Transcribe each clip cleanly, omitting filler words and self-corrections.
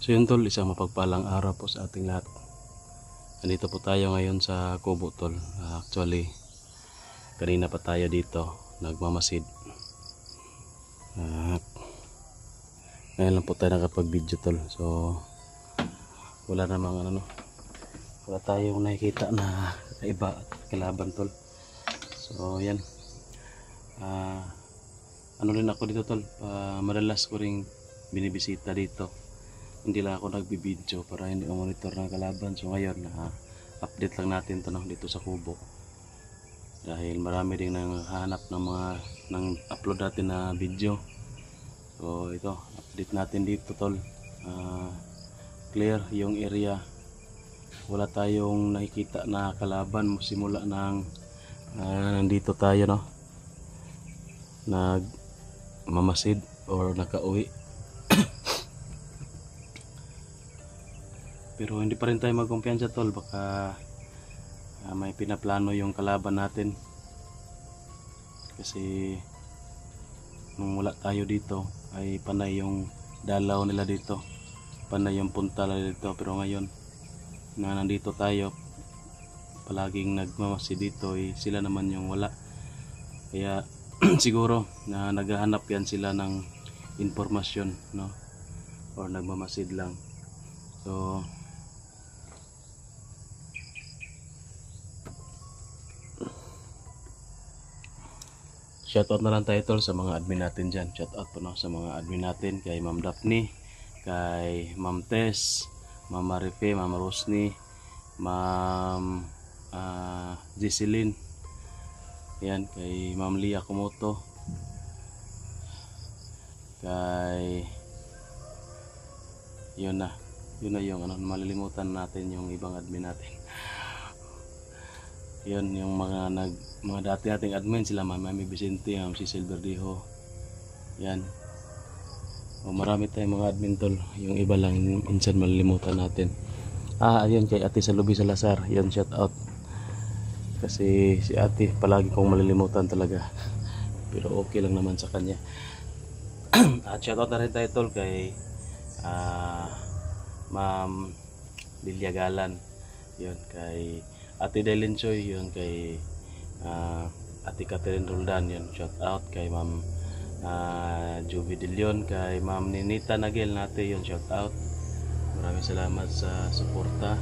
So yun tol, isang mapagpalang araw po sa ating lahat. Nandito po tayo ngayon sa kubo tol. Actually, kanina pa tayo dito nagmamasid. Ngayon lang po tayo nakapag-video tol. So wala namang wala tayong nakikita na kakaiba at kalaban tol. So yan. Rin ako dito tol. Madalas ko ring binibisita dito. Hindi lang ako nagbibideo para hindi monitor ng kalaban. So ngayon update lang natin to dito sa kubo, dahil marami din nang hanap ng mga nang upload natin na video. So ito, update natin dito tol. Clear yung area, wala tayong nakikita na kalaban simula ng nandito tayo nagmamasid or nakauwi. Pero hindi pa rin tayo magkumpiyansa tol, baka may pinaplano yung kalaban natin, kasi nung wala tayo dito ay panay yung dalaw nila dito, panay yung punta nila dito. Pero ngayon na nandito tayo, palaging nagmamasid dito, sila naman yung wala. Kaya siguro na naghahanap yan sila ng informasyon, or nagmamasid lang. So shoutout na lang tayo tol sa mga admin natin dyan. Shoutout po sa mga admin natin, kay Ma'am Daphne, kay Ma'am Tess, Ma'am Marife, Ma'am Rosny, Ma'am Jesseline, yan, kay Ma'am Lia Kumoto, kay yun na yung malilimutan natin yung ibang admin natin. Yun yung mga dati nating admin, sila Mami Vicente, si Silverdiho. Yan. Marami tayong mga admin tol. Yung iba lang minsan malilimutan natin. Ayun, kay Ate Salubi Salazar. Yan, shout out. Kasi si Ate palagi kong malilimutan talaga. Pero okay lang naman sa kanya. At shout out na rin tayo tol kay Ma'am Lilia Galan. Yun, kay Ate Delen Choy, yun, kay Ate Catherine Roldan, yun, shout out kay Ma'am Juvie De Leon, kay Ma'am Ninita Nagel natin, yun, shout out. Maraming salamat sa suporta.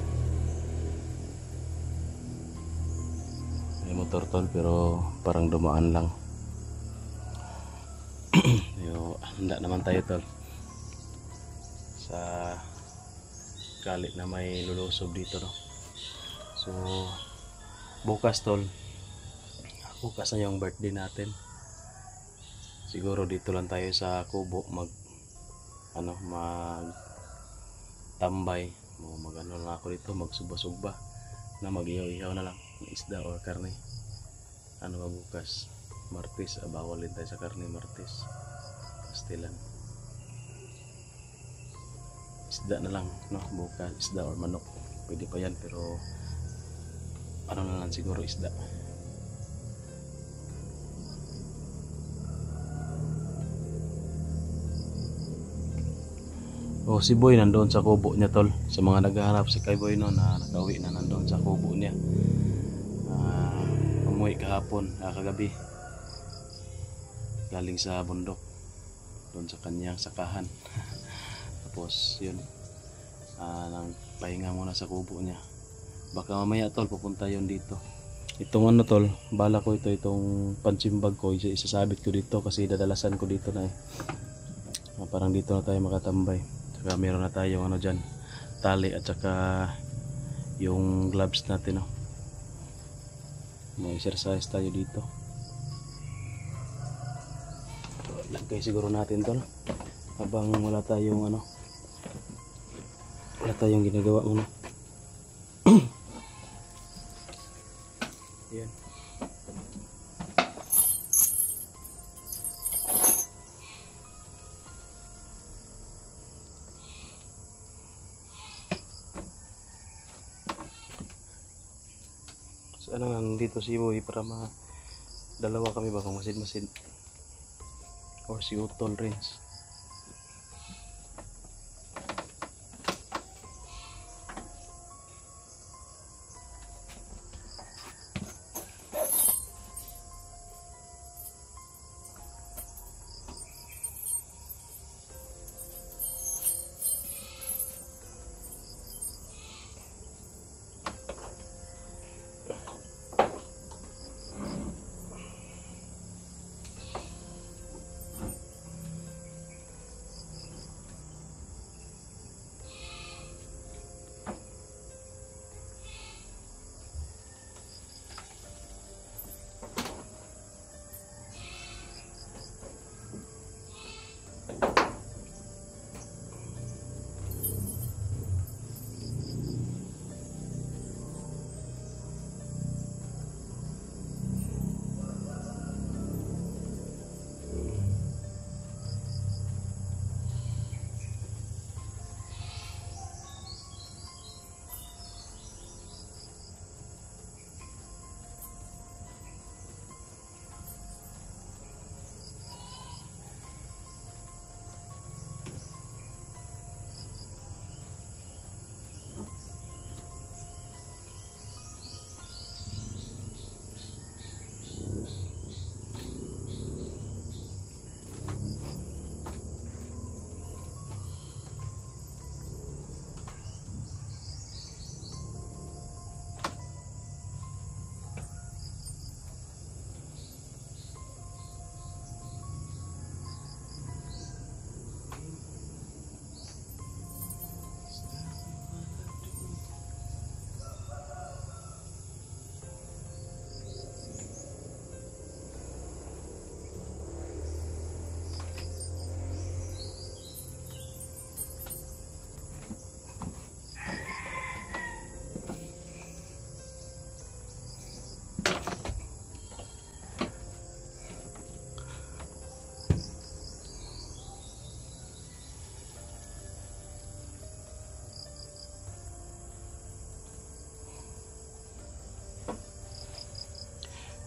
May motor tol pero parang dumaan lang. Handa naman tayo tol sa kali na may lulusob dito So bukas tol, bukas na yung birthday natin. Siguro dito lang tayo sa kubo mag tambay. Mag-ano lang ako dito, magsuba-suba na mag-ihaw-ihaw na lang ng isda or karne. Bukas Martes, bawal din tayo sa karne Martes, pastilan. Isda na lang bukas, isda or manok pwede pa yan, pero na lang siguro isda. Si Boy nandoon sa kubo niya tol. Sa mga naghahanap si kay Boy na nakauwi na, nandoon sa kubo niya. Umuwi kahapon, kagabi, galing sa bundok doon sa kanyang sakahan. Tapos yun, nang pahinga muna sa kubo niya. Baka mamaya tol pupunta yon dito. Itong tol, bala ko itong pansimbag ko, isasabit ko dito kasi dadalasan ko dito na parang dito na tayo makatambay. Saka meron na tayo dyan, tali at saka yung gloves natin may exercise tayo dito. Lagay siguro natin tol habang wala tayong wala tayong ginagawa muna. Yan. So nandito si Boy para dalawa kami baka masid-masid or si Utol Rins.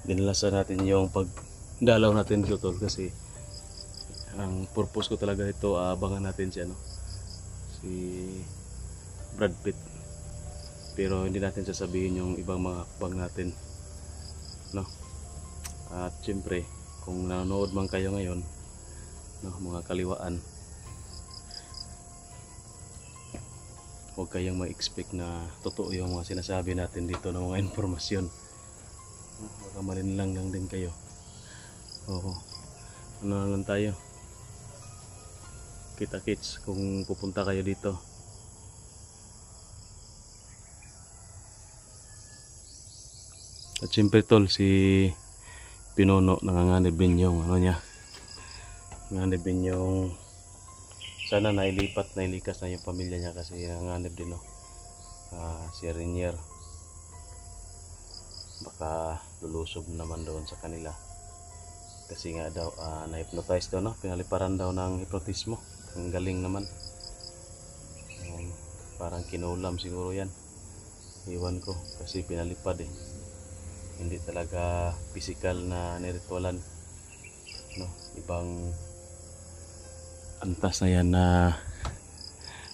dinalasan natin yung pagdalaw natin dito tol, kasi ang purpose ko talaga ito, abangan natin si si Brad Pitt, pero hindi natin sasabihin yung ibang mga hakbang natin, no? At syempre kung nanonood man kayo ngayon, no, mga kaliwaan, huwag kayong ma-expect na totoo yung mga sinasabi natin dito ng mga informasyon. Baka malinlang lang din kayo. Oo. Ano na lang tayo, kita-kits kung pupunta kayo dito. At syempre tol, si Pinuno nanganganib din yung niya, nanganib din yung sana nailikas na yung pamilya niya, kasi nanganib din, no? Si Renier baka lulusob naman doon sa kanila, kasi nga daw na-hypnotize daw, no? Pinaliparan daw ng hypnotismo. Ang galing naman. Parang kinulam siguro yan, iwan ko, kasi pinalipad hindi talaga physical na niritualan, no? Ibang antas na yan na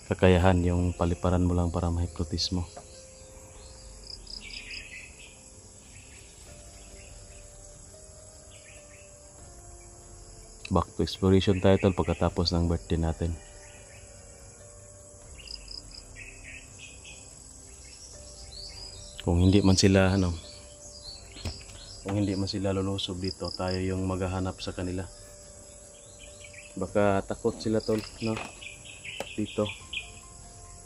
kakayahan yung paliparan mo lang para ma-hypnotismo. Back to exploration title pagkatapos ng birthday natin. Kung hindi man sila kung hindi man sila lulusob dito, tayo yung maghahanap sa kanila. Baka takot sila tol, no? Dito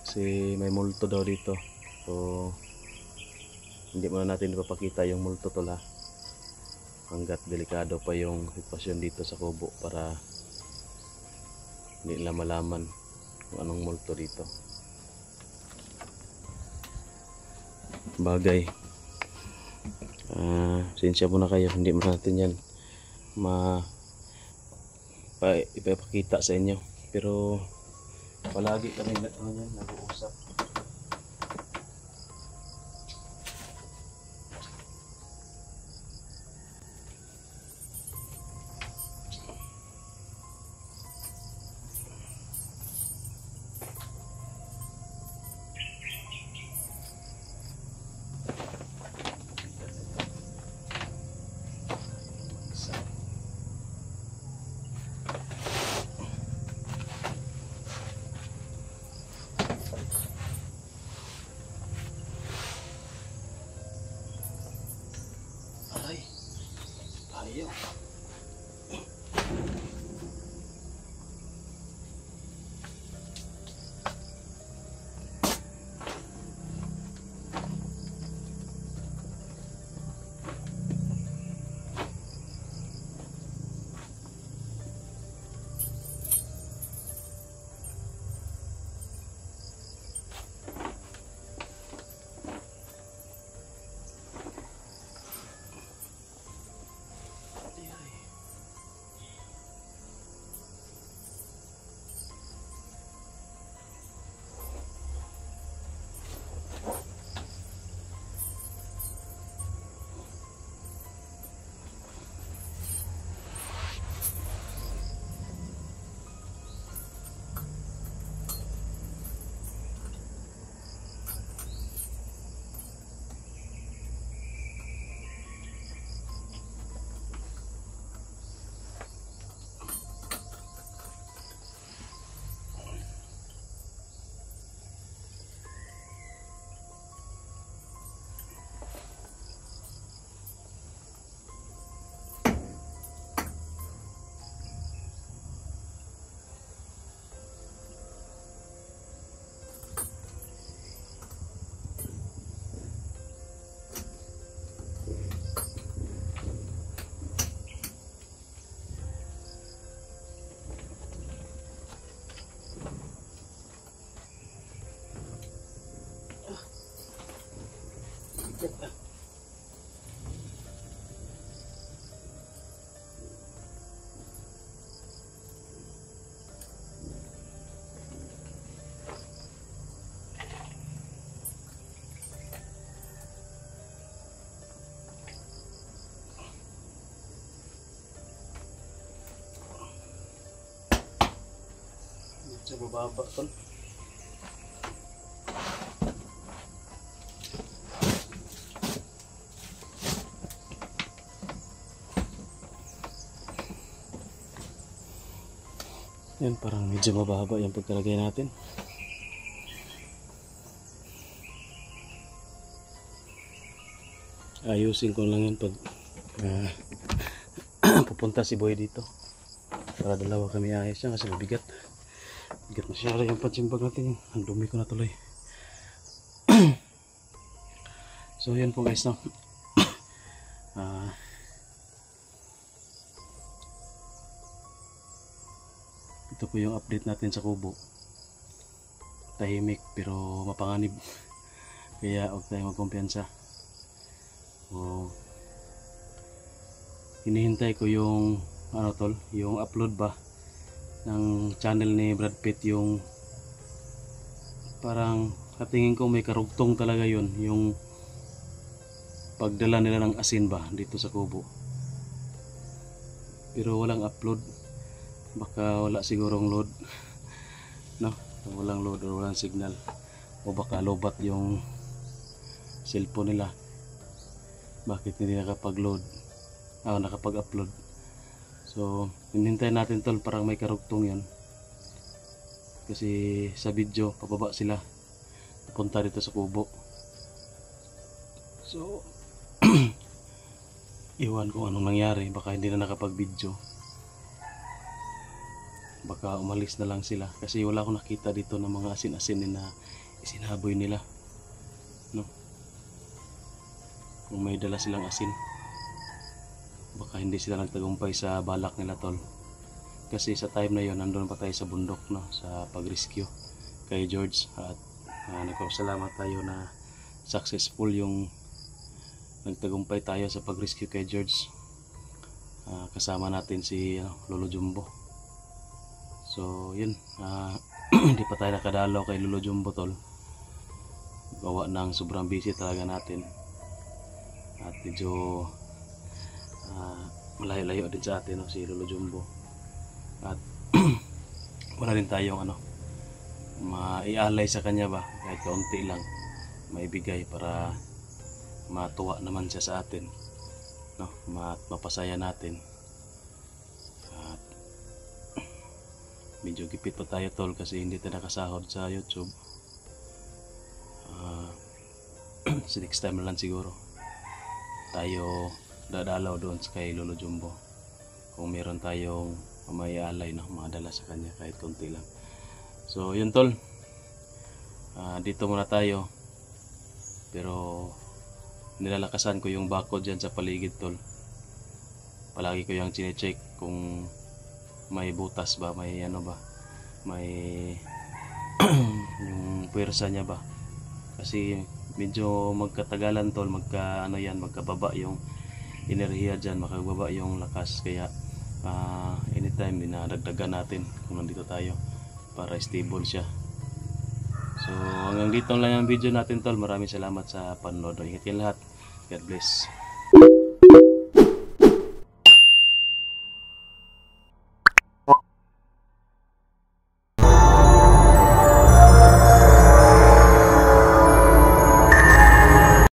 kasi may multo daw dito, so hindi muna natin ipapakita yung multo tol, ha, hanggat delikado pa yung sitwasyon dito sa kubo, para hindi nila malaman kung anong multo dito. Bagay, sensya muna kayo, hindi mo natin yan ipapakita sa inyo, pero palagi kami nag-uusap. Ayaw. sa bababa tol. Yan, parang medyo mababa yung pagkalagay natin. Ayusin ko lang yan pag pupunta si Boy dito. Para dalawa kami ayos yan kasi mabigat. Bigat masyado yung pansimbag natin. Ang dumi ko na tuloy. So yan po guys, no? Ito po yung update natin sa kubo. Tahimik pero mapanganib. Kaya huwag tayong magkumpiyansa. Hinihintay ko yung ano tol, yung upload ba ng channel ni Brad Pitt, yung parang katingin ko may karugtong talaga yun, yung pagdala nila ng asin ba dito sa kubo. Pero walang upload. Baka wala sigurong load, no? Walang load o walang signal, o baka lobat yung cellphone nila. Bakit hindi nakapag-load? Nakapag-upload. So hinintay natin tol, parang may karugtong yan kasi sa video pababa sila papunta dito sa kubo. So iwan ko anong nangyari, baka hindi na nakapag-video. Baka umalis na lang sila kasi wala akong nakita dito ng mga asin-asin na isinaboy nila, no? Kung may dala silang asin, baka hindi sila nagtagumpay sa balak nila tol. Kasi sa time na yon nandun pa tayo sa bundok, no? Sa pag-rescue kay George. At nagpapasalamat tayo na successful yung nagtagumpay tayo sa pag-rescue kay George. Kasama natin si Lolo Jumbo. So yun, hindi pa tayo nakadalaw kay Lolo Jumbo tol. Gawa ng sobrang busy talaga natin. At medyo malayo-layo din sa atin, no, si Lolo Jumbo. At wala din tayong maialay sa kanya ba, kahit kaunti lang maibigay para matuwa naman siya sa atin, no? Mapasaya natin. Medyo gipit pa tayo tol kasi hindi tayo nakasahod sa YouTube. So next time na lang siguro tayo dadalaw doon kay Lolo Jumbo kung meron tayong maialay na madala sa kanya kahit konti lang. So yun tol, dito muna tayo, pero nilalakasan ko yung bakod dyan sa paligid tol. Palagi ko yung chine-check kung may butas ba, may may yung puwersa niya ba, kasi medyo magkatagalan tol, magkababa yung enerhiya dyan, makababa yung lakas. Kaya anytime dinadagdagan natin kung nandito tayo para stable siya. So hanggang dito lang yung video natin tol. Maraming salamat sa panonood. Ingat kayo lahat. God bless.